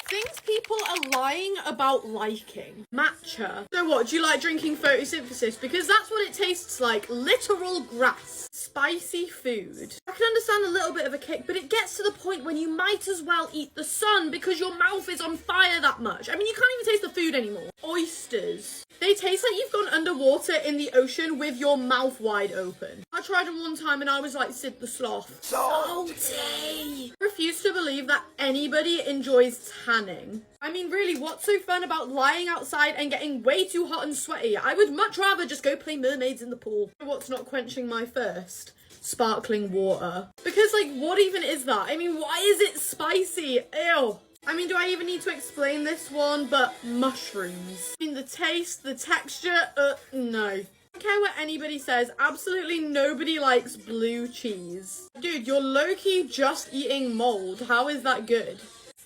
Things people are lying about liking. Matcha. So what, do you like drinking photosynthesis? Because that's what it tastes like. Literal grass. Spicy food. I can understand a little bit of a kick, but it gets to the point when you might as well eat the sun because your mouth is on fire that much. I mean, you can't even taste the food anymore. Oysters. They taste like you've gone underwater in the ocean with your mouth wide open. I tried them one time and I was like Sid the Sloth. Salty! Refuse to believe that anybody enjoys tanning. I mean, really, what's so fun about lying outside and getting way too hot and sweaty? I would much rather just go play mermaids in the pool. What's not quenching my thirst? Sparkling water. Because, like, what even is that? I mean, why is it spicy? Ew. I mean, do I even need to explain this one? But mushrooms. I mean, the taste, the texture, no. I don't care what anybody says, absolutely nobody likes blue cheese. Dude, you're low-key just eating mold. How is that good?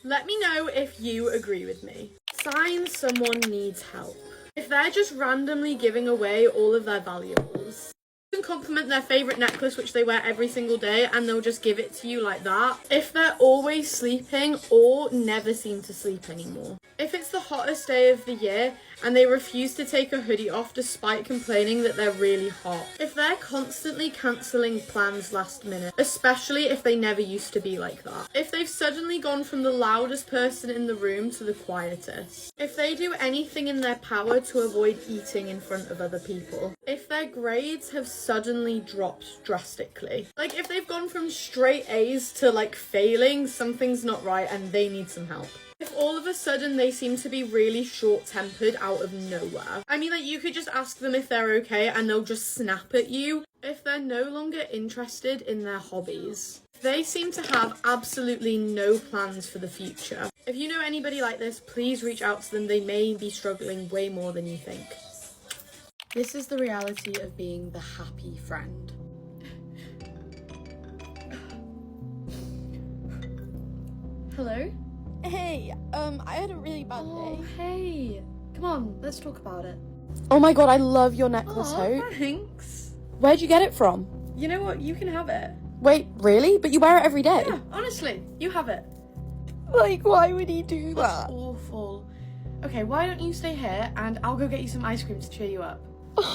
Let me know if you agree with me. Signs someone needs help. If they're just randomly giving away all of their valuables. Can compliment their favorite necklace which they wear every single day and they'll just give it to you like that. If they're always sleeping or never seem to sleep anymore. If it's the hottest day of the year and they refuse to take a hoodie off despite complaining that they're really hot. If they're constantly cancelling plans last minute, especially if they never used to be like that. If they've suddenly gone from the loudest person in the room to the quietest. If they do anything in their power to avoid eating in front of other people. If their grades have suddenly dropped drastically. Like if they've gone from straight A's to like failing, something's not right and they need some help. If all of a sudden they seem to be really short-tempered out of nowhere. I mean, like, you could just ask them if they're okay and they'll just snap at you. If they're no longer interested in their hobbies. They seem to have absolutely no plans for the future. If you know anybody like this, please reach out to them. They may be struggling way more than you think. This is the reality of being the happy friend. Hello? Hey, I had a really bad day. Hey. Come on, let's talk about it. Oh my god, I love your necklace, Hope. Thanks. Where'd you get it from? You know what? You can have it. Wait, really? But you wear it every day? Yeah, honestly, you have it. Like, why would he do that? That's awful. Okay, why don't you stay here and I'll go get you some ice cream to cheer you up.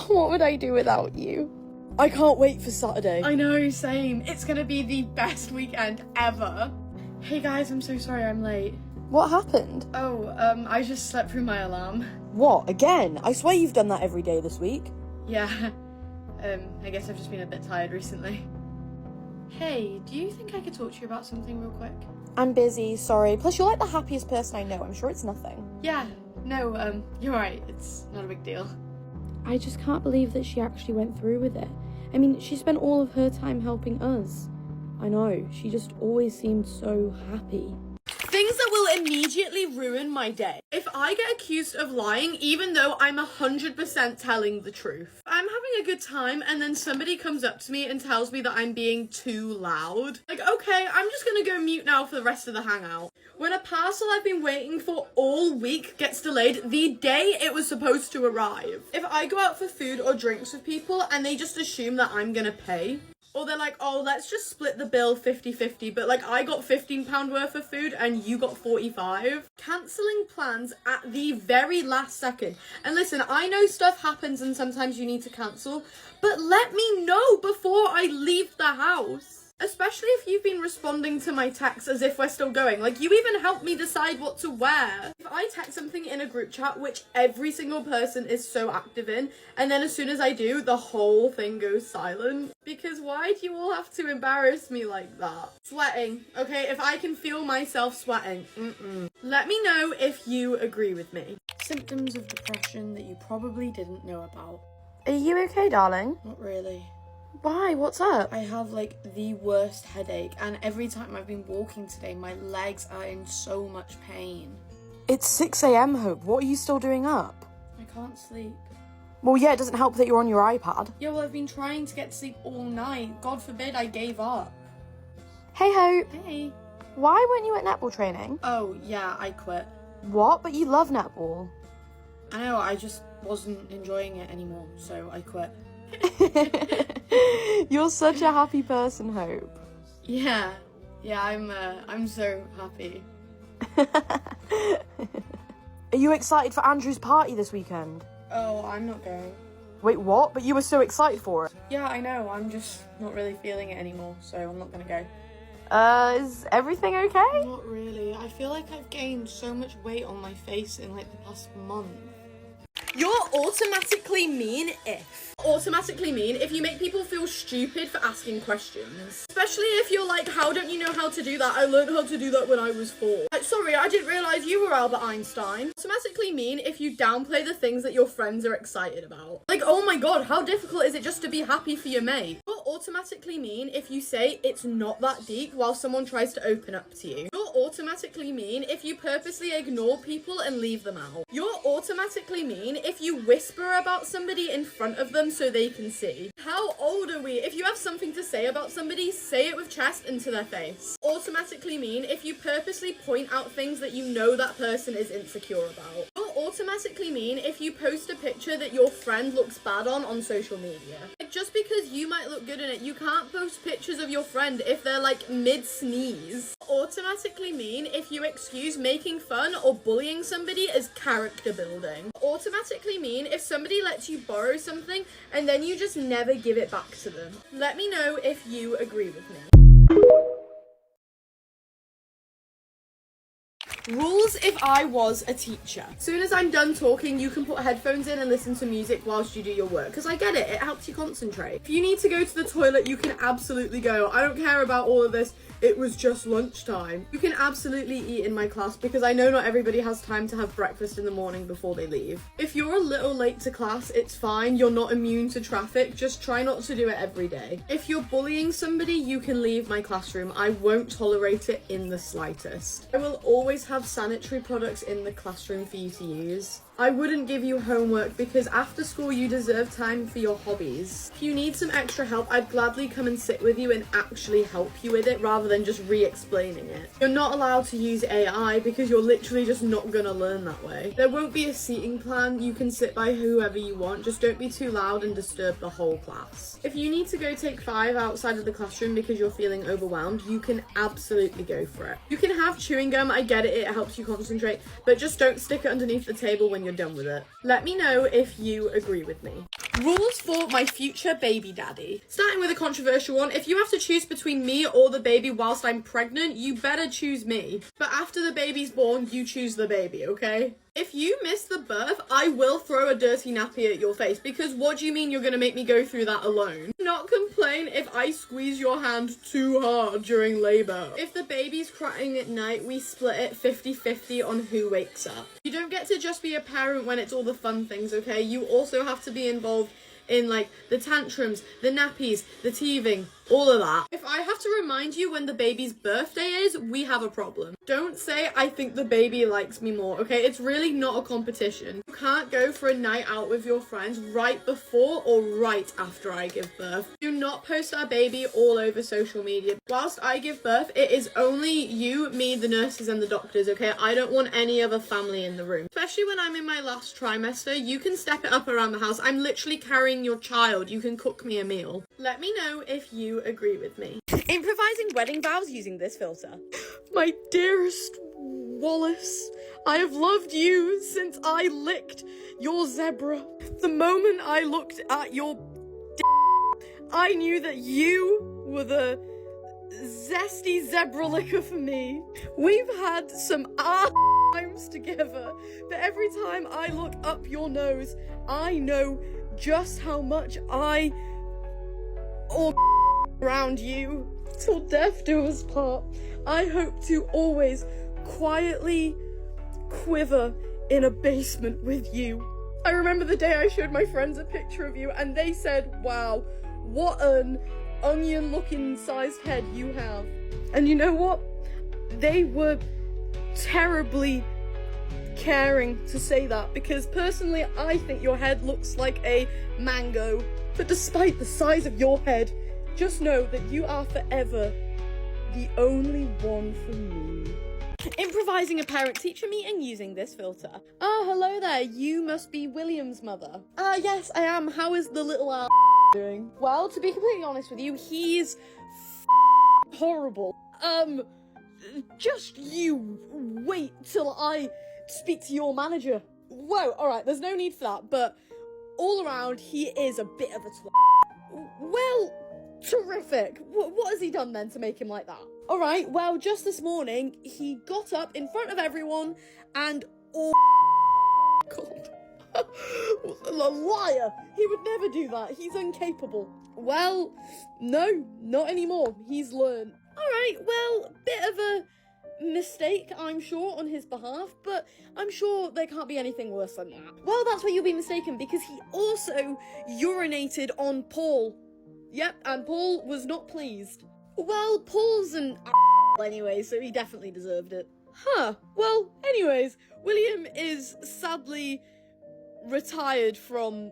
What would I do without you? I can't wait for Saturday. I know, same. It's gonna be the best weekend ever. Hey guys, I'm so sorry I'm late. What happened? Oh, I just slept through my alarm. What, again? I swear you've done that every day this week. Yeah, I guess I've just been a bit tired recently. Hey, do you think I could talk to you about something real quick? I'm busy, sorry. Plus, you're like the happiest person I know. I'm sure it's nothing. Yeah, no, you're right. It's not a big deal. I just can't believe that she actually went through with it. I mean, she spent all of her time helping us. I know, she just always seemed so happy. Things that will immediately ruin my day. If I get accused of lying, even though I'm 100% telling the truth. I'm having a good time and then somebody comes up to me and tells me that I'm being too loud. Like, okay, I'm just gonna go mute now for the rest of the hangout. When a parcel I've been waiting for all week gets delayed the day it was supposed to arrive. If I go out for food or drinks with people and they just assume that I'm gonna pay, or they're like, oh, let's just split the bill 50-50, but like I got £15 worth of food and you got 45. Cancelling plans at the very last second. And listen, I know stuff happens and sometimes you need to cancel, but let me know before I leave the house. Especially if you've been responding to my texts as if we're still going. Like, you even helped me decide what to wear. If I text something in a group chat, which every single person is so active in, and then as soon as I do, the whole thing goes silent. Because why do you all have to embarrass me like that? Sweating, okay? If I can feel myself sweating, Let me know if you agree with me. Symptoms of depression that you probably didn't know about. Are you okay, darling? Not really. Why? What's up? I have like the worst headache and every time I've been walking today my legs are in so much pain. It's 6 a.m, Hope. What are you still doing up? I can't sleep. Well, yeah, it doesn't help that you're on your iPad. Yeah, well, I've been trying to get to sleep all night. God forbid I gave up. Hey, Hope. Hey. Why weren't you at netball training? Oh, yeah, I quit. What? But you love netball. I know, I just wasn't enjoying it anymore, so I quit. You're such a happy person, Hope. Yeah, I'm so happy. Are you excited for Andrew's party this weekend? Oh, I'm not going. Wait, what? But you were so excited for it. Yeah, I know. I'm just not really feeling it anymore, so I'm not gonna go. Is everything okay? Not really. I feel like I've gained so much weight on my face in like the past month. You're automatically mean if. Automatically mean if you make people feel stupid for asking questions. Especially if you're like, how don't you know how to do that? I learned how to do that when I was 4. Like, sorry, I didn't realise you were Albert Einstein. Automatically mean if you downplay the things that your friends are excited about. Like, oh my god, how difficult is it just to be happy for your mate? You're automatically mean if you say it's not that deep while someone tries to open up to you. You're automatically mean if you purposely ignore people and leave them out. You're automatically mean if you whisper about somebody in front of them so they can see. How old are we? If you have something to say about somebody, say it with chest and to their face. Automatically mean if you purposely point out things that you know that person is insecure about. You're automatically mean if you post a picture that your friend looks bad on social media. Like, just because you might look good in it, you can't post pictures of your friend if they're like mid-sneeze. Automatically mean if you excuse making fun or bullying somebody as character building. Automatically mean if somebody lets you borrow something and then you just never give it back to them. Let me know if you agree with me. Rules if I was a teacher. As soon as I'm done talking, you can put headphones in and listen to music whilst you do your work, because I get it, it helps you concentrate. If you need to go to the toilet, you can absolutely go. I don't care about all of this. It was just lunchtime. You can absolutely eat in my class because I know not everybody has time to have breakfast in the morning before they leave. If you're a little late to class, it's fine. You're not immune to traffic. Just try not to do it every day. If you're bullying somebody, you can leave my classroom. I won't tolerate it in the slightest. I will always have sanitary products in the classroom for you to use. I wouldn't give you homework because after school you deserve time for your hobbies. If you need some extra help, I'd gladly come and sit with you and actually help you with it rather than just re-explaining it. You're not allowed to use AI because you're literally just not gonna learn that way. There won't be a seating plan. You can sit by whoever you want, just don't be too loud and disturb the whole class. If you need to go take 5 outside of the classroom because you're feeling overwhelmed, you can absolutely go for it. You can have chewing gum, I get it, it helps you concentrate, but just don't stick it underneath the table when you're done with it. Let me know if you agree with me. Rules for my future baby daddy. Starting with a controversial one, if you have to choose between me or the baby whilst I'm pregnant, you better choose me. But after the baby's born, you choose the baby, okay? If you miss the birth, I will throw a dirty nappy at your face because what do you mean you're gonna make me go through that alone? Not complain if I squeeze your hand too hard during labour. If the baby's crying at night, we split it 50-50 on who wakes up. You don't get to just be a parent when it's all the fun things, okay? You also have to be involved in like the tantrums, the nappies, the teething, all of that. If I have to remind you when the baby's birthday is, we have a problem. Don't say I think the baby likes me more, okay? It's really not a competition. You can't go for a night out with your friends right before or right after I give birth. Do not post our baby all over social media. Whilst I give birth, it is only you, me, the nurses and the doctors, okay? I don't want any other family in the room. Especially when I'm in my last trimester, you can step it up around the house. I'm literally carrying your child. You can cook me a meal. Let me know if you agree with me. Improvising wedding vows using this filter. My dearest Wallace, I have loved you since I licked your zebra. The moment I looked at your I knew that you were the zesty zebra licker for me. We've had some times together, but every time I look up your nose, I know just how much I around you. Till death do us part. I hope to always quietly quiver in a basement with you. I remember the day I showed my friends a picture of you and they said, wow, what an onion looking sized head you have. And you know what? They were terribly caring to say that because personally I think your head looks like a mango. But despite the size of your head, just know that you are forever the only one for me. Improvising a parent-teacher meeting using this filter. Hello there, you must be William's mother. Yes, I am. How is the little doing? Well, to be completely honest with you, he's horrible. Just you wait till I speak to your manager. Whoa, alright, there's no need for that, but all around, he is a bit of a twat. Well, terrific. What has he done then to make him like that? Alright, well, just this morning, he got up in front of everyone and God. A liar. He would never do that. He's incapable. Well, no, not anymore. He's learned. Alright, well, bit of a mistake, I'm sure, on his behalf, but I'm sure there can't be anything worse than that. Well, that's where you'll be mistaken, because he also urinated on Paul. Yep, and Paul was not pleased. Well, Paul's an anyway, so he definitely deserved it. Huh, well, anyways, William is sadly retired from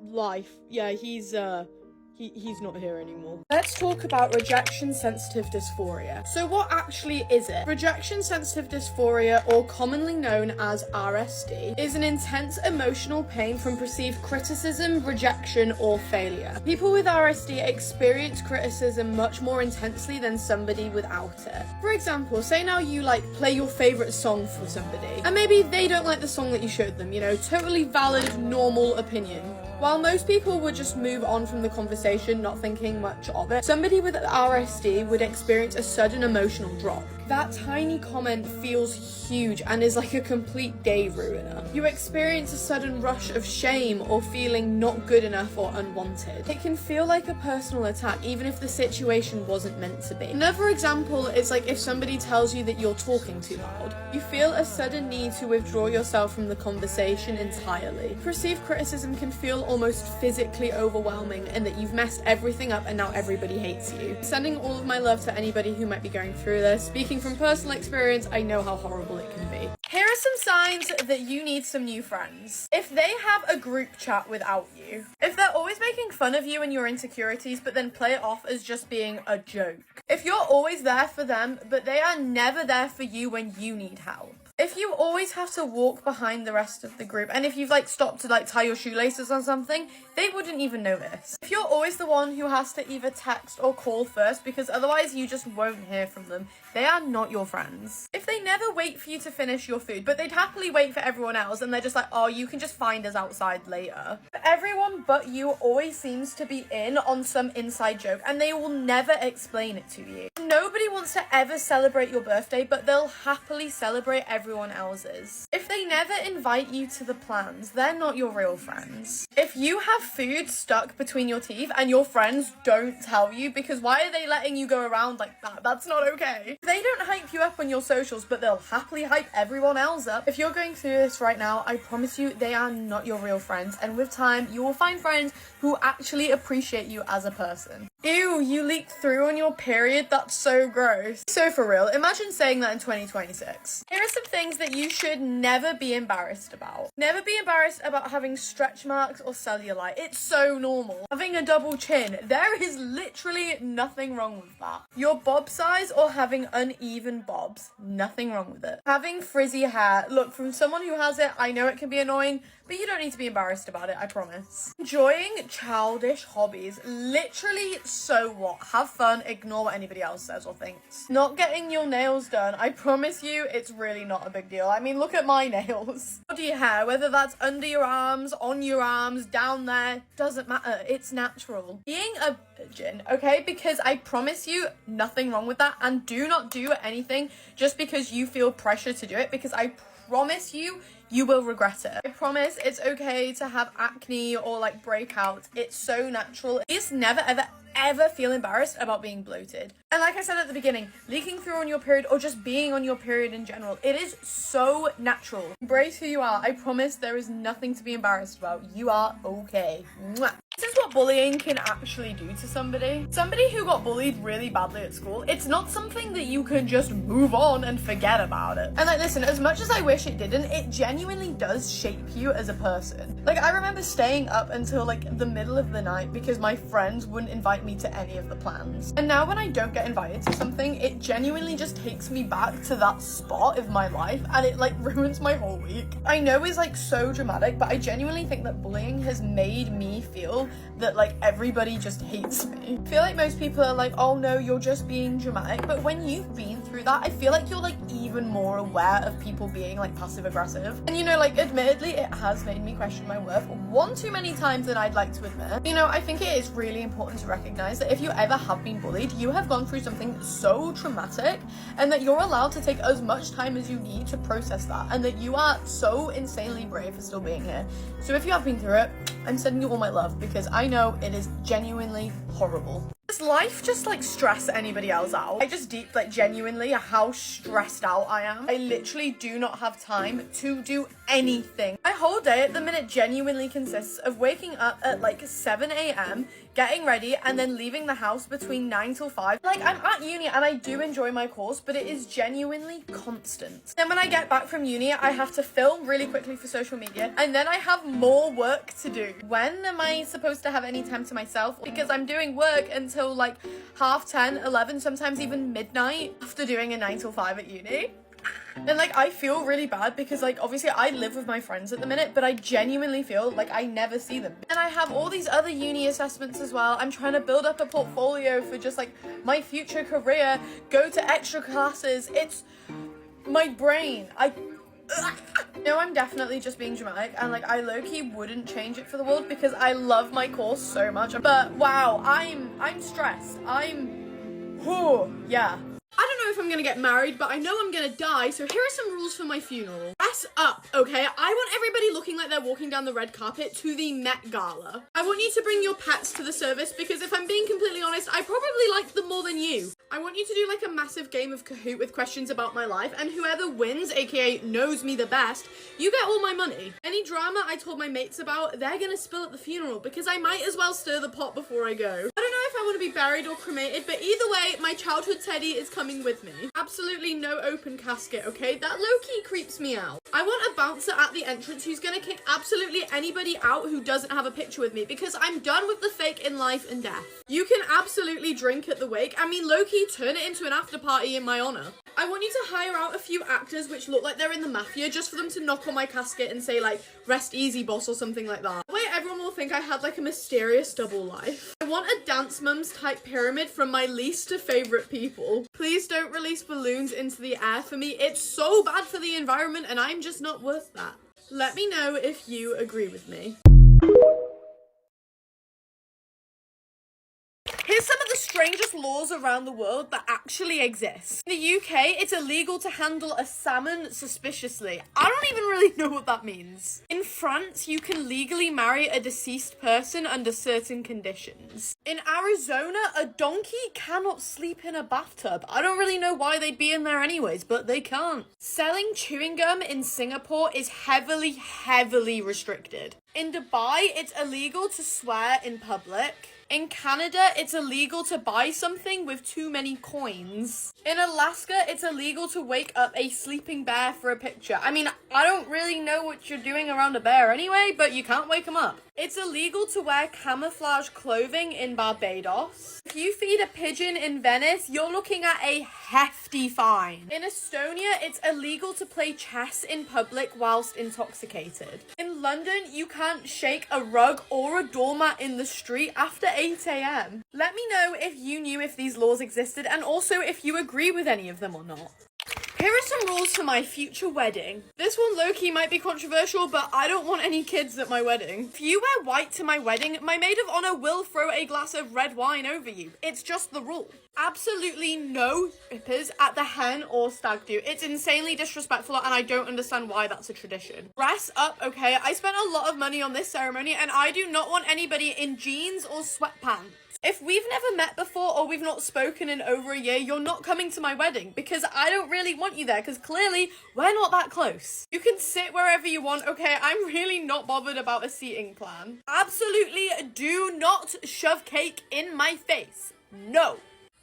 life. Yeah, he's not here anymore. Let's talk about rejection-sensitive dysphoria. So what actually is it? Rejection-sensitive dysphoria, or commonly known as RSD, is an intense emotional pain from perceived criticism, rejection, or failure. People with RSD experience criticism much more intensely than somebody without it. For example, say now you play your favorite song for somebody, and maybe they don't like the song that you showed them, totally valid, normal opinion. While most people would just move on from the conversation, not thinking much of it, somebody with RSD would experience a sudden emotional drop. That tiny comment feels huge and is like a complete day ruiner. You experience a sudden rush of shame or feeling not good enough or unwanted. It can feel like a personal attack even if the situation wasn't meant to be. Another example is like if somebody tells you that you're talking too loud. You feel a sudden need to withdraw yourself from the conversation entirely. Perceived criticism can feel almost physically overwhelming and that you've messed everything up and now everybody hates you. Sending all of my love to anybody who might be going through this. Speaking from personal experience, I know how horrible it can be. Here are some signs that you need some new friends. If they have a group chat without you, if they're always making fun of you and your insecurities but then play it off as just being a joke, if you're always there for them but they are never there for you when you need help, if you always have to walk behind the rest of the group, and if you've stopped to tie your shoelaces on something, they wouldn't even notice. If you're always the one who has to either text or call first because otherwise you just won't hear from them, they are not your friends. If they never wait for you to finish your food, but they'd happily wait for everyone else and they're just oh, you can just find us outside later. But everyone but you always seems to be in on some inside joke and they will never explain it to you. Nobody wants to ever celebrate your birthday, but they'll happily celebrate everyone else's. If they never invite you to the plans, they're not your real friends. If you have food stuck between your teeth and your friends don't tell you, because why are they letting you go around like that? That's not okay. They don't hype you up on your socials, but they'll happily hype everyone else up. If you're going through this right now, I promise you they are not your real friends, and with time you will find friends who actually appreciate you as a person. Ew, you leaked through on your period? That's so gross. So for real, imagine saying that in 2026. Here are some things that you should never be embarrassed about. Never be embarrassed about having stretch marks or cellulite. It's so normal. Having a double chin, there is literally nothing wrong with that. Your bob size or having uneven bobs, nothing wrong with it. Having frizzy hair, look, from someone who has it, I know it can be annoying, but you don't need to be embarrassed about it, I promise. Enjoying childish hobbies, literally, so what? Have fun, ignore what anybody else says or thinks. Not getting your nails done, I promise you, it's really not a big deal. I mean, look at my nails. Body hair, whether that's under your arms, on your arms, down there, doesn't matter, it's natural. Being a virgin, okay? Because I promise you, nothing wrong with that, and do not do anything just because you feel pressure to do it, because I promise you, you will regret it. I promise it's okay to have acne or breakouts. It's so natural. Just never ever feel embarrassed about being bloated. And like I said at the beginning, leaking through on your period or just being on your period in general, it is so natural. Embrace who you are. I promise there is nothing to be embarrassed about. You are okay. Mwah. This is what bullying can actually do to somebody. Somebody who got bullied really badly at school, it's not something that you can just move on and forget about it. And listen, as much as I wish it didn't, it genuinely does shape you as a person. I remember staying up until the middle of the night because my friends wouldn't invite me me to any of the plans. And now when I don't get invited to something, it genuinely just takes me back to that spot of my life, and it like ruins my whole week. I know it's like so dramatic, but I genuinely think that bullying has made me feel that like everybody just hates me. I feel like most people are like, oh no, you're just being dramatic, but when you've been through that, I feel like you're like even more aware of people being like passive aggressive. And you know, like admittedly, it has made me question my worth one too many times than I'd like to admit. You know, I think it is really important to recognize that if you ever have been bullied, you have gone through something so traumatic, and that you're allowed to take as much time as you need to process that, and that you are so insanely brave for still being here. So if you have been through it, I'm sending you all my love, because I know it is genuinely horrible. Does life just like stress anybody else out? I just deep like genuinely how stressed out I am. I literally do not have time to do anything. My whole day at the minute genuinely consists of waking up at like 7 a.m, getting ready, and then leaving the house between 9 till 5. Like, I'm at uni and I do enjoy my course, but it is genuinely constant. Then when I get back from uni, I have to film really quickly for social media, and then I have more work to do. When am I supposed to have any time to myself? Because I'm doing work until like 10:30, 11, sometimes even midnight after doing a 9 till 5 at uni. And like I feel really bad because like obviously I live with my friends at the minute, but I genuinely feel like I never see them. And I have all these other uni assessments as well. I'm trying to build up a portfolio for just like my future career, go to extra classes. It's my brain. No, I'm definitely just being dramatic, and like I low-key wouldn't change it for the world because I love my course so much. But wow, I'm stressed. Yeah. I don't know if I'm gonna get married, but I know I'm gonna die, so here are some rules for my funeral. Dress up, okay? I want everybody looking like they're walking down the red carpet to the Met Gala. I want you to bring your pets to the service because if I'm being completely honest, I probably like them more than you. I want you to do like a massive game of Kahoot with questions about my life, and whoever wins, aka knows me the best, you get all my money. Any drama I told my mates about, they're gonna spill at the funeral because I might as well stir the pot before I go. I don't know if I want to be buried or cremated, but either way, my childhood teddy is coming with me. Absolutely no open casket, okay? That low-key creeps me out. I want a bouncer at the entrance who's gonna kick absolutely anybody out who doesn't have a picture with me because I'm done with the fake in life and death. You can absolutely drink at the wake. I mean, low-key turn it into an after party in my honor. I want you to hire out a few actors which look like they're in the mafia just for them to knock on my casket and say like, rest easy boss or something like that. That way everyone will think I had like a mysterious double life. I want a Dance Mums type pyramid from my least to favorite people. Please don't release balloons into the air for me. It's so bad for the environment and I'm just not worth that. Let me know if you agree with me. Here's some of the strangest laws around the world that actually exist. In the UK, it's illegal to handle a salmon suspiciously. I don't even really know what that means. In France, you can legally marry a deceased person under certain conditions. In Arizona, a donkey cannot sleep in a bathtub. I don't really know why they'd be in there anyways, but they can't. Selling chewing gum in Singapore is heavily restricted. In Dubai, it's illegal to swear in public. In Canada, it's illegal to buy something with too many coins. In Alaska, it's illegal to wake up a sleeping bear for a picture. I mean, I don't really know what you're doing around a bear anyway, but you can't wake them up. It's illegal to wear camouflage clothing in Barbados. If you feed a pigeon in Venice, you're looking at a hefty fine. In Estonia, it's illegal to play chess in public whilst intoxicated. In London, you can't shake a rug or a doormat in the street after 8 a.m. Let me know if you knew if these laws existed and also if you agree with any of them or not. Here are some rules for my future wedding. This one low-key might be controversial, but I don't want any kids at my wedding. If you wear white to my wedding, my maid of honor will throw a glass of red wine over you. It's just the rule. Absolutely no strippers at the hen or stag do. It's insanely disrespectful and I don't understand why that's a tradition. Dress up, okay? I spent a lot of money on this ceremony and I do not want anybody in jeans or sweatpants. If we've never met before or we've not spoken in over a year, you're not coming to my wedding because I don't really want you there because clearly we're not that close. You can sit wherever you want, okay? I'm really not bothered about a seating plan. Absolutely do not shove cake in my face. No.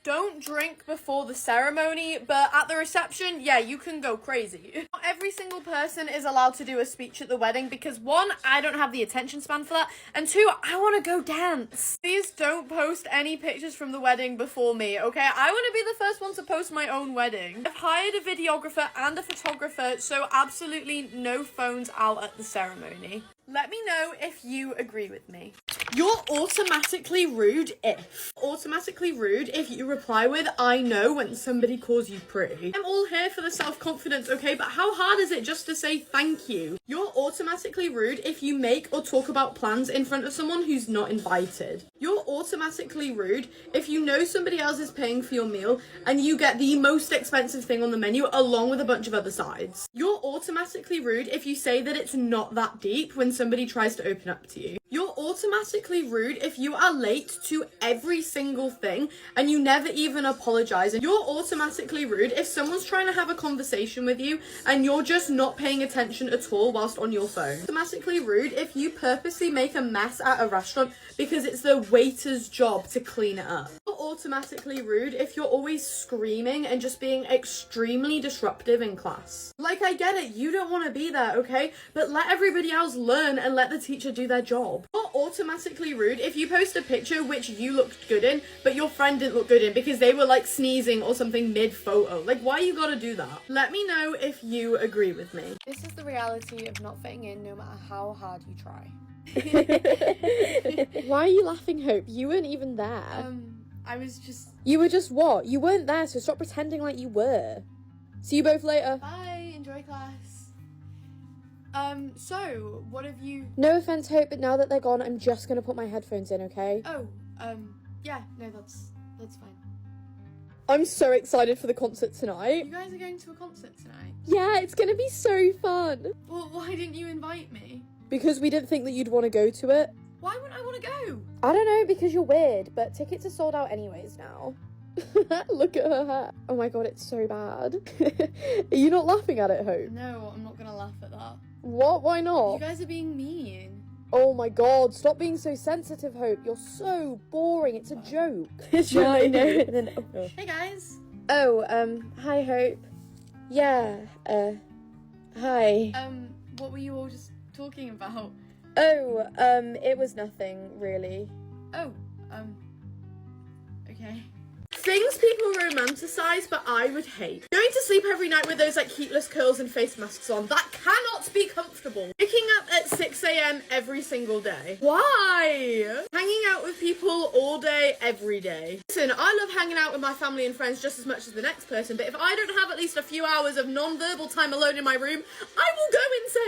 don't drink before the ceremony, but at the reception, yeah, you can go crazy. Not every single person is allowed to do a speech at the wedding because one, I don't have the attention span for that, and two, I want to go dance. Please don't post any pictures from the wedding before me, okay? I want to be the first one to post my own wedding. I've hired a videographer and a photographer, so absolutely no phones out at the ceremony. Let me know if you agree with me. You're automatically rude if. Automatically rude if you reply with, I know, when somebody calls you pretty. I'm all here for the self-confidence, okay? But how hard is it just to say thank you? You're automatically rude if you make or talk about plans in front of someone who's not invited. You're automatically rude if you know somebody else is paying for your meal and you get the most expensive thing on the menu along with a bunch of other sides. You're automatically rude if you say that it's not that deep when somebody tries to open up to you. You're automatically rude if you are late to every single thing and you never even apologize. And you're automatically rude if someone's trying to have a conversation with you and you're just not paying attention at all whilst on your phone. Automatically rude if you purposely make a mess at a restaurant because it's the waiter's job to clean it up. You're automatically rude if you're always screaming and just being extremely disruptive in class. Like, I get it, you don't want to be there, okay? But let everybody else learn and let the teacher do their job. You're automatically rude if you post a picture which you looked good in, but your friend didn't look good in because they were like sneezing or something mid-photo. Like, why you gotta do that? Let me know if you agree with me. This is the reality of not fitting in no matter how hard you try. Why are you laughing, Hope? You weren't even there. I was just... You were just what? You weren't there, so stop pretending like you were. See you both later. Bye, enjoy class. So, what have you... No offense, Hope, but now that they're gone, I'm just gonna put my headphones in, okay? Oh, yeah, no, that's fine. I'm so excited for the concert tonight. You guys are going to a concert tonight? Yeah, it's gonna be so fun. Well, why didn't you invite me? Because we didn't think that you'd want to go to it. Why wouldn't I want to go? I don't know, because you're weird, but tickets are sold out anyways now. Look at her hair. Oh my god, it's so bad. Are you not laughing at it, Hope? No, I'm not gonna laugh at that. What? Why not? You guys are being mean. Oh my god, stop being so sensitive, Hope. You're so boring. It's a joke. Yeah, I know. And then, Hey guys. Hi, Hope. Yeah, hi. What were you all just talking about? It was nothing, really. Oh, okay. Things people romanticize, but I would hate. Going to sleep every night with those like heatless curls and face masks on. That cannot be comfortable. Waking up at 6 a.m. every single day. Why? Hanging out with people all day, every day. Listen, I love hanging out with my family and friends just as much as the next person, but if I don't have at least a few hours of non-verbal time alone in my room, I will go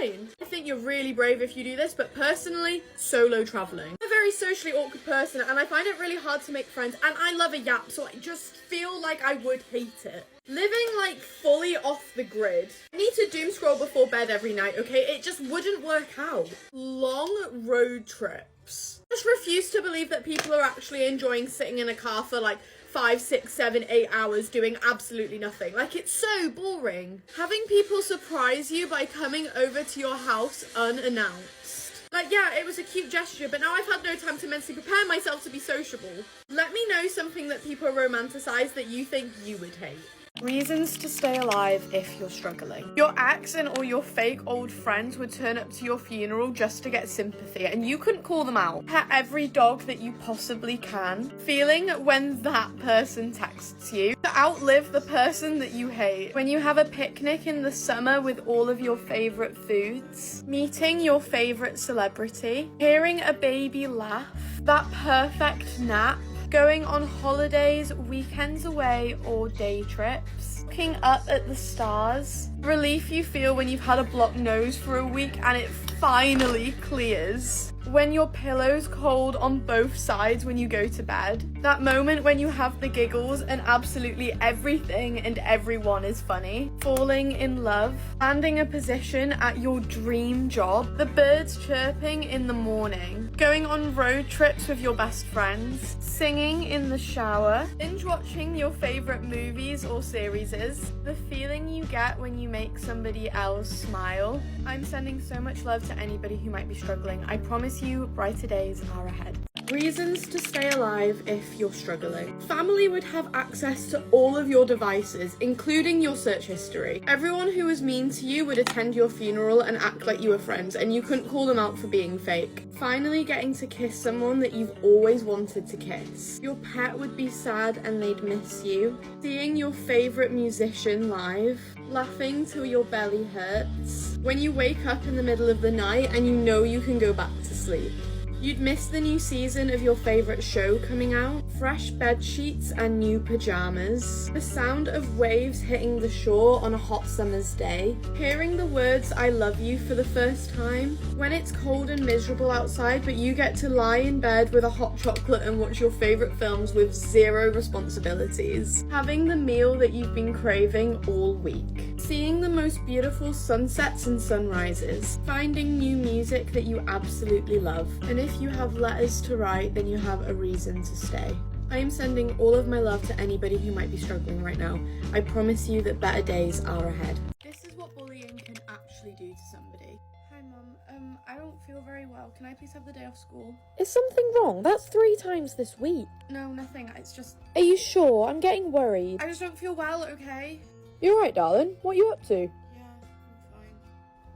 insane. I think you're really brave if you do this, but personally, solo traveling. I'm a very socially awkward person and I find it really hard to make friends, and I love a yap, so I just feel like I would hate it. Living like fully off the grid. I need to doom scroll before bed every night, okay? It just wouldn't work out. Long road trips. I just refuse to believe that people are actually enjoying sitting in a car for like 5, 6, 7, 8 hours doing absolutely nothing. Like, it's so boring. Having people surprise you by coming over to your house unannounced. Like, yeah, it was a cute gesture, but now I've had no time to mentally prepare myself to be sociable. Let me know something that people romanticize that you think you would hate. Reasons to stay alive if you're struggling. Your ex and or your fake old friends would turn up to your funeral just to get sympathy, and you couldn't call them out. Pet every dog that you possibly can. Feeling when that person texts you. To outlive the person that you hate. When you have a picnic in the summer with all of your favourite foods. Meeting your favourite celebrity. Hearing a baby laugh. That perfect nap. Going on holidays, weekends away, or day trips. Looking up at the stars. Relief you feel when you've had a blocked nose for a week and it finally clears. When your pillow's cold on both sides when you go to bed. That moment when you have the giggles and absolutely everything and everyone is funny. Falling in love. Landing a position at your dream job. The birds chirping in the morning. Going on road trips with your best friends. Singing in the shower. Binge watching your favourite movies or series. The feeling you get when you make somebody else smile. I'm sending so much love to anybody who might be struggling. I promise you, brighter days are ahead. Reasons to stay alive if you're struggling. Family would have access to all of your devices, including your search history. Everyone who was mean to you would attend your funeral and act like you were friends, and you couldn't call them out for being fake. Finally getting to kiss someone that you've always wanted to kiss. Your pet would be sad and they'd miss you. Seeing your favourite musician live. Laughing till your belly hurts. When you wake up in the middle of the night and you know you can go back to sleep. You'd miss the new season of your favourite show coming out, fresh bed sheets and new pyjamas, the sound of waves hitting the shore on a hot summer's day, hearing the words I love you for the first time, when it's cold and miserable outside but you get to lie in bed with a hot chocolate and watch your favourite films with zero responsibilities, having the meal that you've been craving all week, seeing the most beautiful sunsets and sunrises, finding new music that you absolutely love, and if you have letters to write, then you have a reason to stay. I am sending all of my love to anybody who might be struggling right now. I promise you that better days are ahead. This is what bullying can actually do to somebody. Hi Mum, I don't feel very well. Can I please have the day off school? Is something wrong? That's 3 times this week. No, nothing. It's just... Are you sure? I'm getting worried. I just don't feel well, okay? You alright, darling? What are you up to? Yeah,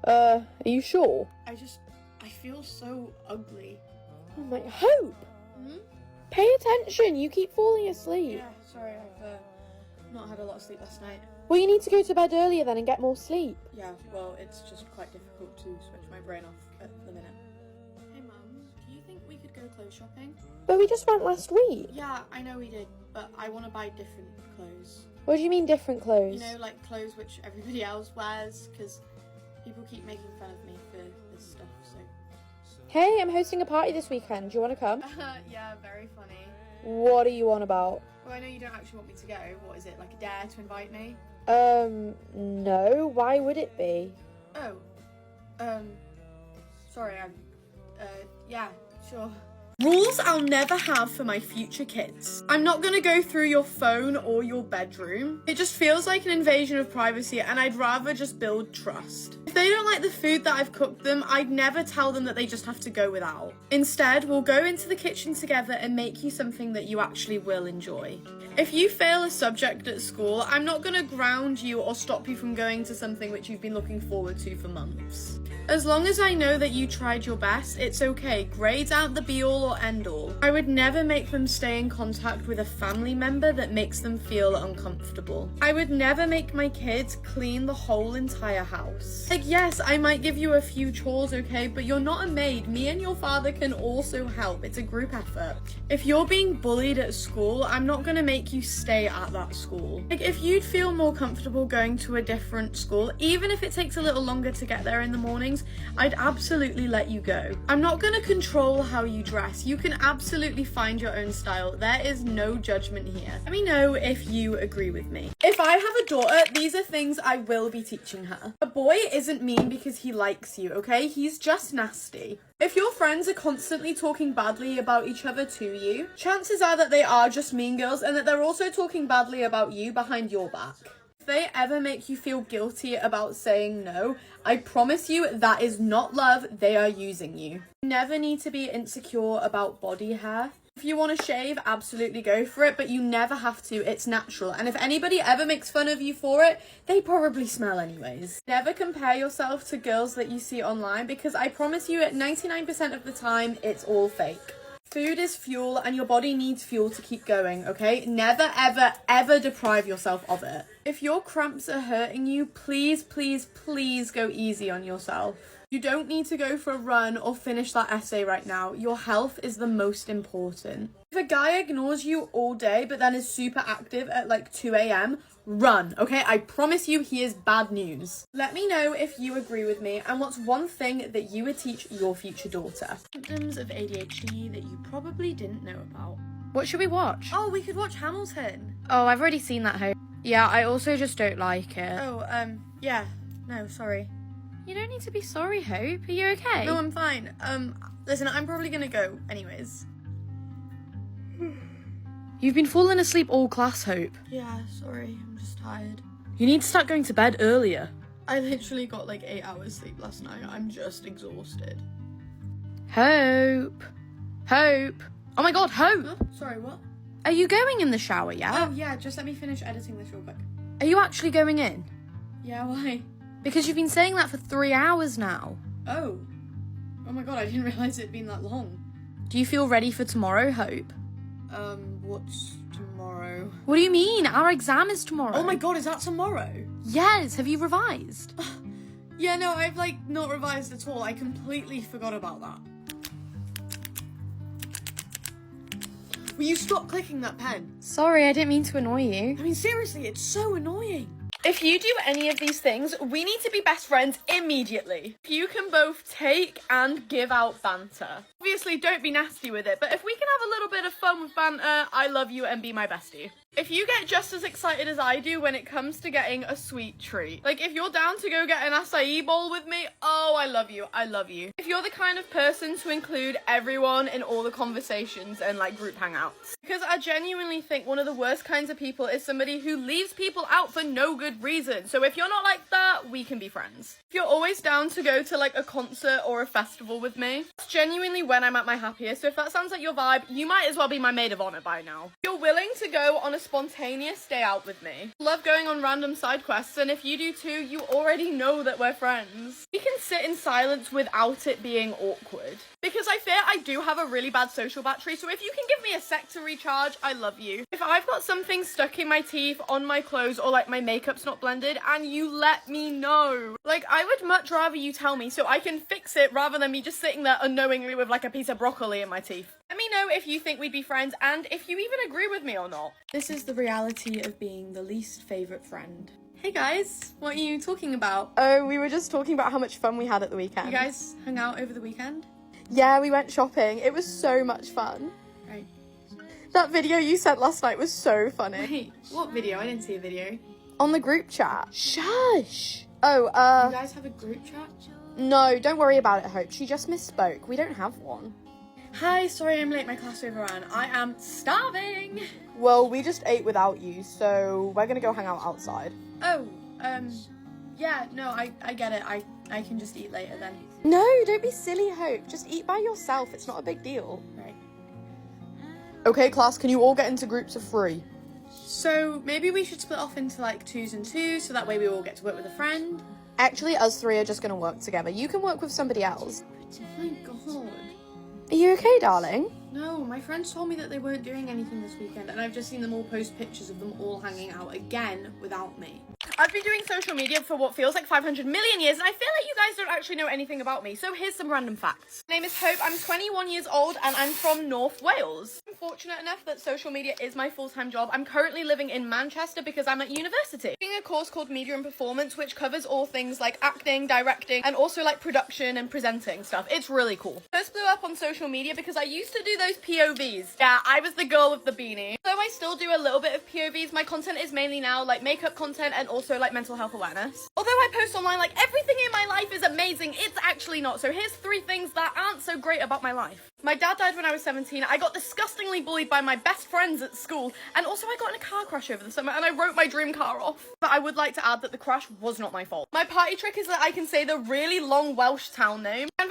I'm fine. Are you sure? I feel so ugly. Oh my... Hope! Pay attention, you keep falling asleep. Yeah, sorry, I've not had a lot of sleep last night. Well, you need to go to bed earlier then and get more sleep. Yeah, well, it's just quite difficult to switch my brain off at the minute. Hey Mum, do you think we could go clothes shopping? But we just went last week. Yeah, I know we did, but I want to buy different clothes. What do you mean different clothes? You know, like clothes which everybody else wears, because people keep making fun of me for this stuff, so... Hey, I'm hosting a party this weekend. Do you want to come? Yeah, very funny. What are you on about? Well, I know you don't actually want me to go. What is it, like a dare to invite me? No. Why would it be? Oh. Sorry, yeah, sure. Rules I'll never have for my future kids. I'm not gonna go through your phone or your bedroom. It just feels like an invasion of privacy and I'd rather just build trust. If they don't like the food that I've cooked them, I'd never tell them that they just have to go without. Instead, we'll go into the kitchen together and make you something that you actually will enjoy. If you fail a subject at school, I'm not gonna ground you or stop you from going to something which you've been looking forward to for months. As long as I know that you tried your best, it's okay. Grades aren't the be-all or end-all. I would never make them stay in contact with a family member that makes them feel uncomfortable. I would never make my kids clean the whole entire house. Like, yes, I might give you a few chores, okay, but you're not a maid. Me and your father can also help. It's a group effort. If you're being bullied at school, I'm not gonna make you stay at that school. Like, if you'd feel more comfortable going to a different school, even if it takes a little longer to get there in the mornings, I'd absolutely let you go. I'm not gonna control how you dress. You can absolutely find your own style. There is no judgment here. Let me know if you agree with me. If I have a daughter, these are things I will be teaching her. A boy isn't mean because he likes you, okay? He's just nasty. If your friends are constantly talking badly about each other to you, chances are that they are just mean girls and that they're also talking badly about you behind your back. If they ever make you feel guilty about saying no, I promise you that is not love, they are using you. You never need to be insecure about body hair. If you want to shave, absolutely go for it, but you never have to, it's natural. And if anybody ever makes fun of you for it, they probably smell anyways. Never compare yourself to girls that you see online because I promise you at 99% of the time, it's all fake. Food is fuel and your body needs fuel to keep going, okay? Never, ever, ever deprive yourself of it. If your cramps are hurting you, please, please, please go easy on yourself. You don't need to go for a run or finish that essay right now. Your health is the most important. If a guy ignores you all day but then is super active at like 2 a.m, run, okay? I promise you he is bad news. Let me know if you agree with me and what's one thing that you would teach your future daughter. Symptoms of ADHD that you probably didn't know about. What should we watch? Oh, we could watch Hamilton. Oh, I've already seen that, Hope. Yeah, I also just don't like it. Oh, yeah. No, sorry. You don't need to be sorry, Hope. Are you okay? No, I'm fine. Listen, I'm probably gonna go anyways. You've been falling asleep all class, Hope. Yeah, sorry. I'm just tired. You need to start going to bed earlier. I literally got like 8 hours sleep last night. I'm just exhausted. Hope. Hope. Oh my god, Hope! Huh? Sorry, what? Are you going in the shower yet? Oh, yeah, just let me finish editing this real quick. Are you actually going in? Yeah, why? Because you've been saying that for 3 hours now. Oh. Oh my god, I didn't realise it'd been that long. Do you feel ready for tomorrow, Hope? What's tomorrow? What do you mean? Our exam is tomorrow. Oh my god, is that tomorrow? Yes, have you revised? Yeah, no, I've, not revised at all. I completely forgot about that. Will you stop clicking that pen? Sorry, I didn't mean to annoy you. I mean, seriously, it's so annoying. If you do any of these things, we need to be best friends immediately. If you can both take and give out banter. Obviously, don't be nasty with it, but if we can have a little bit of fun with banter, I love you and be my bestie. If you get just as excited as I do when it comes to getting a sweet treat. Like, if you're down to go get an acai bowl with me, oh, I love you, I love you. If you're the kind of person to include everyone in all the conversations and, group hangouts. Because I genuinely think one of the worst kinds of people is somebody who leaves people out for no good reason. So if you're not like that, we can be friends. If you're always down to go to, a concert or a festival with me, that's genuinely when I'm at my happiest. So if that sounds like your vibe, you might as well be my maid of honor by now. If you're willing to go on a spontaneous day out with me. Love going on random side quests, and if you do too, you already know that we're friends. We can sit in silence without it being awkward. Because I fear I do have a really bad social battery, so if you can give me a sec to recharge, I love you. If I've got something stuck in my teeth, on my clothes, or my makeup's not blended, and you let me know. I would much rather you tell me so I can fix it rather than me just sitting there unknowingly with a piece of broccoli in my teeth. Let me know if you think we'd be friends and if you even agree with me or not. This is the reality of being the least favourite friend. Hey guys, what are you talking about? Oh, we were just talking about how much fun we had at the weekend. You guys hung out over the weekend? Yeah, we went shopping. It was so much fun. Right. That video you sent last night was so funny. Wait, what video? I didn't see a video. On the group chat. Shush! Oh, You guys have a group chat? no, don't worry about it, Hope. She just misspoke. We don't have one. Hi, sorry I'm late, my class overran. I am starving! Well, we just ate without you, so we're gonna go hang out outside. Oh, yeah, no, I get it. I can just eat later then. No, don't be silly, Hope. Just eat by yourself. It's not a big deal. Right. Okay, class, can you all get into groups of 3? So maybe we should split off into 2s and 2s so that way we all get to work with a friend. Actually, us 3 are just gonna work together. You can work with somebody else. Oh my god. Are you okay, darling? No, my friends told me that they weren't doing anything this weekend and I've just seen them all post pictures of them all hanging out again without me. I've been doing social media for what feels like 500 million years, and I feel like you guys don't actually know anything about me, so here's some random facts. My name is Hope, I'm 21 years old, and I'm from North Wales. I'm fortunate enough that social media is my full-time job. I'm currently living in Manchester because I'm at university. I'm doing a course called Media and Performance, which covers all things like acting, directing, and also production and presenting stuff. It's really cool. First blew up on social media because I used to do those POVs. Yeah, I was the girl with the beanie. Though I still do a little bit of POVs, my content is mainly now makeup content and also mental health awareness. Although I post online everything in my life is amazing, it's actually not. So here's 3 things that aren't so great about my life. My dad died when I was 17, I got disgustingly bullied by my best friends at school, and also I got in a car crash over the summer and I wrote my dream car off. But I would like to add that the crash was not my fault. My party trick is that I can say the really long Welsh town name. I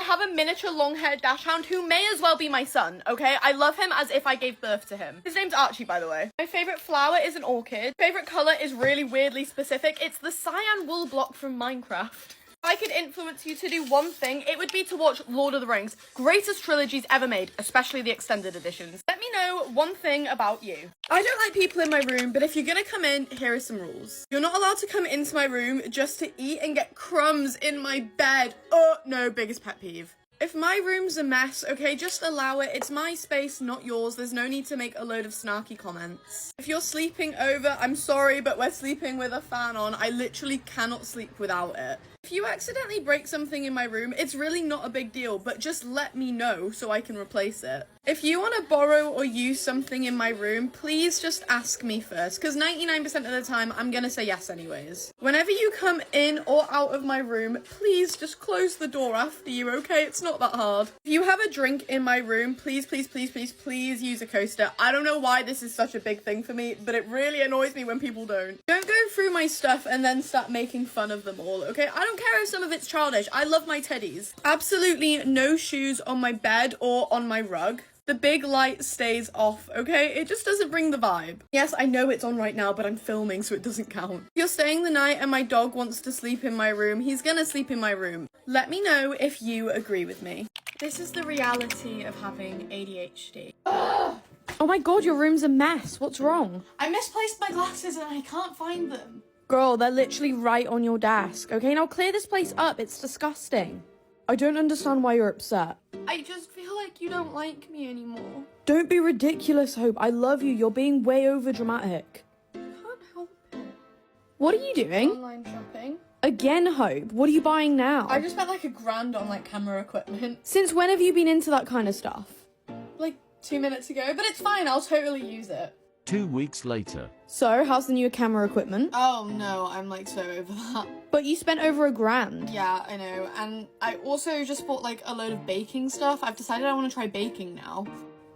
have a miniature long-haired dachshund who may as well be my son, okay? I love him as if I gave birth to him. His name's Archie, by the way. My favourite flower is an orchid. Favourite colour is really weirdly specific. It's the cyan wool block from Minecraft. If I could influence you to do one thing, it would be to watch Lord of the Rings. Greatest trilogies ever made, especially the extended editions. Let me know one thing about you. I don't like people in my room, but if you're gonna come in, here are some rules. You're not allowed to come into my room just to eat and get crumbs in my bed. Oh, no, biggest pet peeve. If my room's a mess, okay, just allow it. It's my space, not yours. There's no need to make a load of snarky comments. If you're sleeping over, I'm sorry, but we're sleeping with a fan on. I literally cannot sleep without it. If you accidentally break something in my room, it's really not a big deal, but just let me know so I can replace it. If you want to borrow or use something in my room, please just ask me first, because 99% of the time, I'm gonna say yes anyways. Whenever you come in or out of my room, please just close the door after you, okay? It's not that hard. If you have a drink in my room, please use a coaster. I don't know why this is such a big thing for me, but it really annoys me when people don't. Don't go through my stuff and then start making fun of them all, okay? I don't care if some of it's childish. I love my teddies. Absolutely no shoes on my bed or on my rug. The big light stays off, okay? It just doesn't bring the vibe. Yes, I know it's on right now, but I'm filming, so it doesn't count. If you're staying the night and my dog wants to sleep in my room, he's gonna sleep in my room. Let me know if you agree with me. This is the reality of having ADHD. Oh my god, your room's a mess. What's wrong? I misplaced my glasses and I can't find them. Girl, they're literally right on your desk. Okay, now clear this place up. It's disgusting. I don't understand why you're upset. I just feel like you don't like me anymore. Don't be ridiculous, Hope. I love you. You're being way over dramatic. I can't help it. What are you doing? Online shopping. Again, Hope. What are you buying now? I just spent like $1,000 on like camera equipment. Since when have you been into that kind of stuff? Like 2 minutes ago, but it's fine. I'll totally use it. 2 weeks later. So, how's the new camera equipment? Oh no, I'm like so over that. But you spent over $1,000. Yeah, I know. And I also just bought like a load of baking stuff. I've decided I want to try baking now.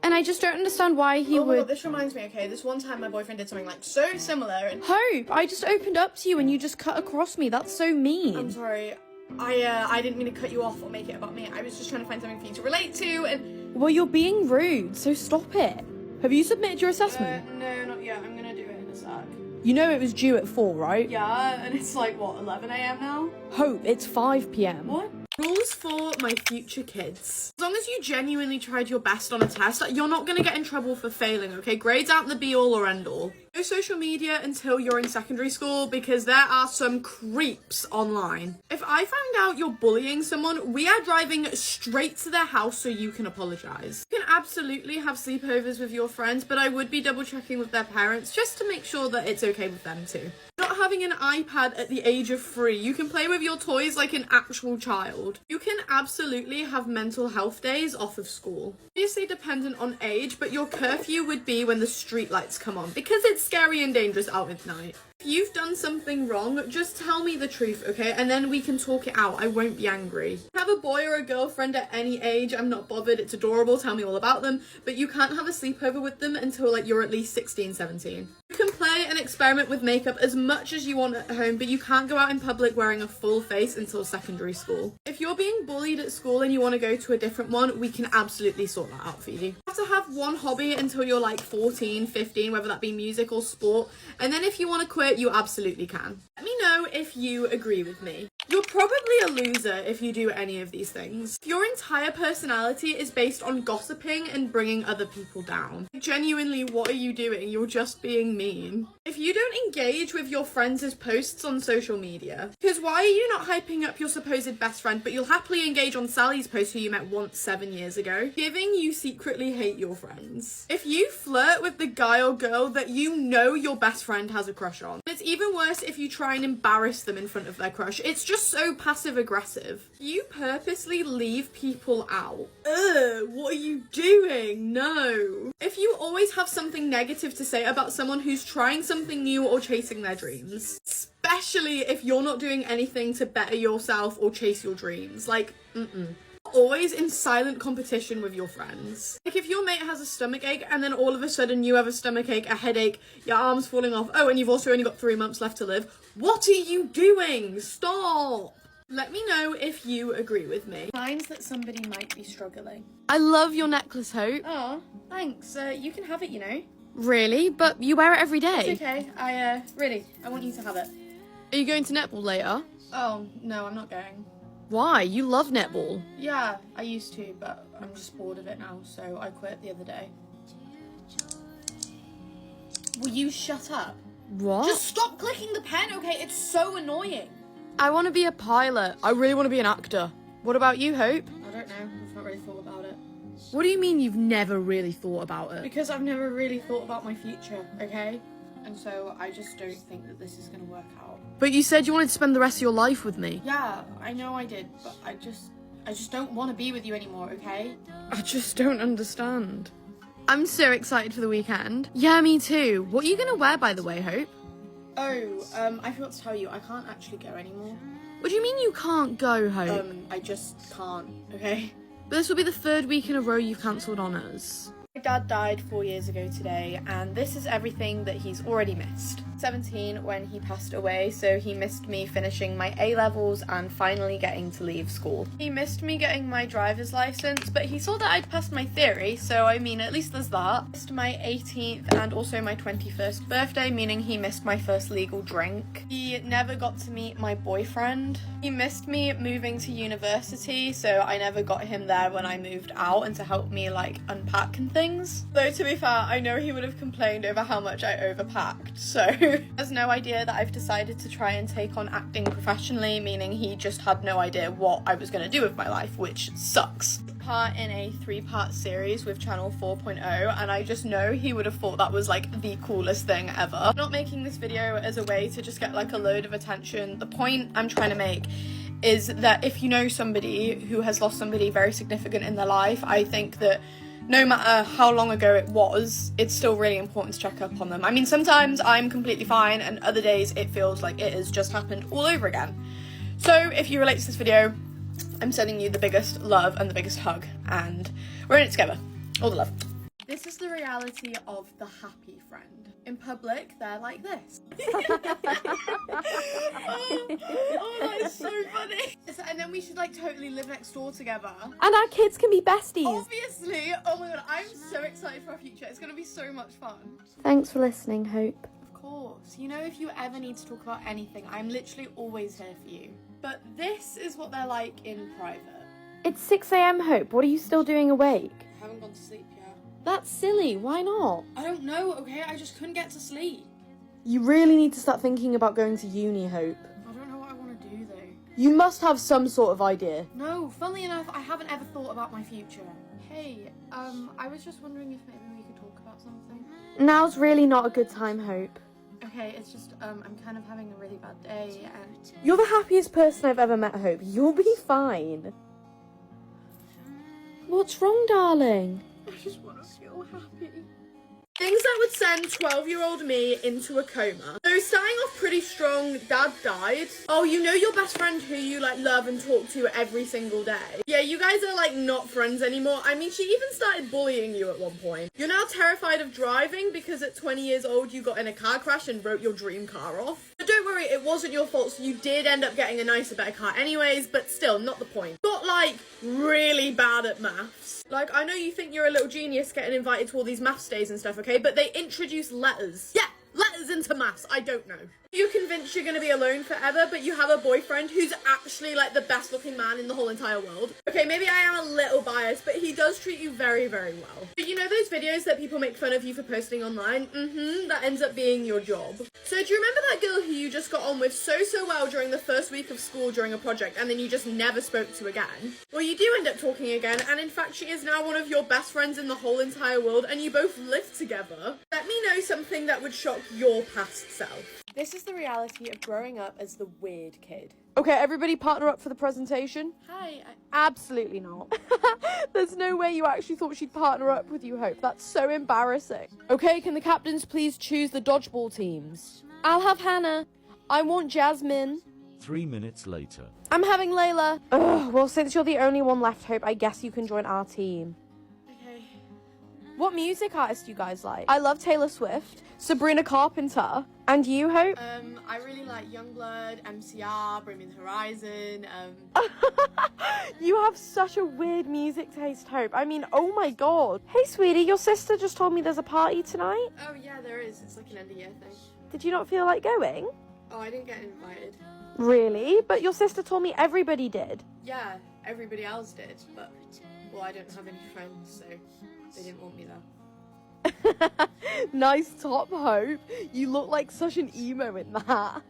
And I just don't understand why he Oh my would... God, this reminds me, okay? This one time my boyfriend did something like so similar and... Hope, I just opened up to you and you just cut across me. That's so mean. I'm sorry. I didn't mean to cut you off or make it about me. I was just trying to find something for you to relate to and... Well, you're being rude, so stop it. Have you submitted your assessment? No, not yet. I'm gonna do it in a sec. You know it was due at 4, right? Yeah, and it's like, what, 11 a.m. now? Hope, it's 5 p.m. What? Rules for my future kids. As long as you genuinely tried your best on a test, you're not going to get in trouble for failing, okay? Grades aren't the be-all or end-all. No social media until you're in secondary school because there are some creeps online. If I find out you're bullying someone, we are driving straight to their house so you can apologise. You can absolutely have sleepovers with your friends, but I would be double-checking with their parents just to make sure that it's okay with them too. Not having an iPad at the age of 3. You can play with your toys like an actual child. You can absolutely have mental health days off of school. Obviously dependent on age, but your curfew would be when the street lights come on because it's scary and dangerous out at night. If you've done something wrong, just tell me the truth, okay? And then we can talk it out. I won't be angry. Have a boy or a girlfriend at any age. I'm not bothered. It's adorable. Tell me all about them. But you can't have a sleepover with them until like you're at least 16, 17. You can play and experiment with makeup as much as you want at home, but you can't go out in public wearing a full face until secondary school. If you're being bullied at school and you want to go to a different one, we can absolutely sort that out for you. You have to have one hobby until you're like 14, 15, whether that be music or sport. And then if you want to quit, you absolutely can. Let me know if you agree with me. You're probably a loser if you do any of these things. If your entire personality is based on gossiping and bringing other people down. Genuinely, what are you doing? You're just being mean. If you don't engage with your friends' posts on social media, because why are you not hyping up your supposed best friend, but you'll happily engage on Sally's post who you met once 7 years ago? Giving you secretly hate your friends. If you flirt with the guy or girl that you know your best friend has a crush on. It's even worse if you try and embarrass them in front of their crush. It's just so passive aggressive. You purposely leave people out. Ugh, what are you doing? No. If you always have something negative to say about someone who's trying something new or chasing their dreams, especially if you're not doing anything to better yourself or chase your dreams, like, always in silent competition with your friends. Like if your mate has a stomach ache and then all of a sudden you have a stomach ache, a headache, your arm's falling off, oh, and you've also only got 3 months left to live, what are you doing? Stop! Let me know if you agree with me. Signs that somebody might be struggling. I love your necklace, Hope. Oh, thanks. You can have it, you know. Really? But you wear it every day. It's okay. I want you to have it. Are you going to netball later? Oh, no, I'm not going. Why? You love netball. Yeah, I used to, but I'm just bored of it now, so I quit the other day. Will you shut up? What? Just stop clicking the pen, okay? It's so annoying. I want to be a pilot. I really want to be an actor. What about you, Hope? I don't know. I've not really thought about it. What do you mean you've never really thought about it? Because I've never really thought about my future, okay? And so I just don't think that this is going to work out. But you said you wanted to spend the rest of your life with me. Yeah, I know I did, but I just don't want to be with you anymore, okay? I just don't understand. I'm so excited for the weekend. Yeah, me too. What are you going to wear, by the way, Hope? Oh, I forgot to tell you, I can't actually go anymore. What do you mean you can't go, Hope? I just can't, okay? But this will be the 3rd week in a row you've cancelled on us. My dad died 4 years ago today, and this is everything that he's already missed. 17 when he passed away, so he missed me finishing my A-levels and finally getting to leave school. He missed me getting my driver's license, but he saw that I'd passed my theory, so I mean, at least there's that. He missed my 18th and also my 21st birthday, meaning he missed my first legal drink. He never got to meet my boyfriend. He missed me moving to university, so I never got him there when I moved out and to help me like unpack and things. Though to be fair, I know he would have complained over how much I overpacked, so has no idea that I've decided to try and take on acting professionally, meaning he just had no idea what I was going to do with my life, which sucks. Part in a 3-part series with Channel 4.0, and I just know he would have thought that was like the coolest thing ever. I'm not making this video as a way to just get like a load of attention. The point I'm trying to make is that if you know somebody who has lost somebody very significant in their life, I think that no matter how long ago it was, it's still really important to check up on them. I mean, sometimes I'm completely fine, and other days it feels like it has just happened all over again. So if you relate to this video, I'm sending you the biggest love and the biggest hug, and we're in it together. All the love. This is the reality of the happy friend. In public, they're like this. oh, that is so funny. And then we should like totally live next door together. And our kids can be besties. Obviously. Oh my god, I'm so excited for our future. It's gonna be so much fun. Thanks for listening, Hope. Of course. You know, if you ever need to talk about anything, I'm literally always here for you. But this is what they're like in private. It's 6 a.m, Hope. What are you still doing awake? I haven't gone to sleep yet. That's silly. Why not? I don't know, okay? I just couldn't get to sleep. You really need to start thinking about going to uni, Hope. I don't know what I want to do, though. You must have some sort of idea. No, funnily enough, I haven't ever thought about my future. Hey, I was just wondering if maybe we could talk about something. Now's really not a good time, Hope. Okay, it's just, I'm kind of having a really bad day, and... You're the happiest person I've ever met, Hope. You'll be fine. What's wrong, darling? I just want to feel happy. Things that would send 12-year-old me into a coma. So starting off pretty strong, dad died. Oh, you know your best friend who you like love and talk to every single day? Yeah, you guys are like not friends anymore. I mean, she even started bullying you at one point. You're now terrified of driving because at 20 years old you got in a car crash and wrote your dream car off. But don't worry, it wasn't your fault, so you did end up getting a nicer, better car anyways, but still, not the point. Got like really bad at maths. Like, I know you think you're a little genius getting invited to all these maths days and stuff, okay? But they introduce letters. Yeah, letters into maths. I don't know. You're convinced you're going to be alone forever, but you have a boyfriend who's actually like the best looking man in the whole entire world. Okay, maybe I am a little biased, but he does treat you very, very well. But you know those videos that people make fun of you for posting online? That ends up being your job. So do you remember that girl who you just got on with so well during the first week of school during a project and then you just never spoke to again? Well, you do end up talking again, and in fact she is now one of your best friends in the whole entire world, and you both live together. Let me know something that would shock your past self. This is the reality of growing up as the weird kid. Okay, everybody partner up for the presentation. Hi, Absolutely not. There's no way you actually thought she'd partner up with you, Hope. That's so embarrassing. Okay, can the captains please choose the dodgeball teams? I'll have Hannah. I want Jasmine. 3 minutes later. I'm having Layla. Ugh, well, since you're the only one left, Hope, I guess you can join our team. Okay. What music artist do you guys like? I love Taylor Swift, Sabrina Carpenter. And you, Hope? I really like Youngblood, MCR, Bring Me the Horizon, You have such a weird music taste, Hope. I mean, oh my god. Hey, sweetie, your sister just told me there's a party tonight. Oh yeah, there is. It's like an end of year thing. Did you not feel like going? Oh, I didn't get invited. Really? But your sister told me everybody did. Yeah, everybody else did, but, well, I don't have any friends, so they didn't want me there. Nice top, Hope. You look like such an emo in that.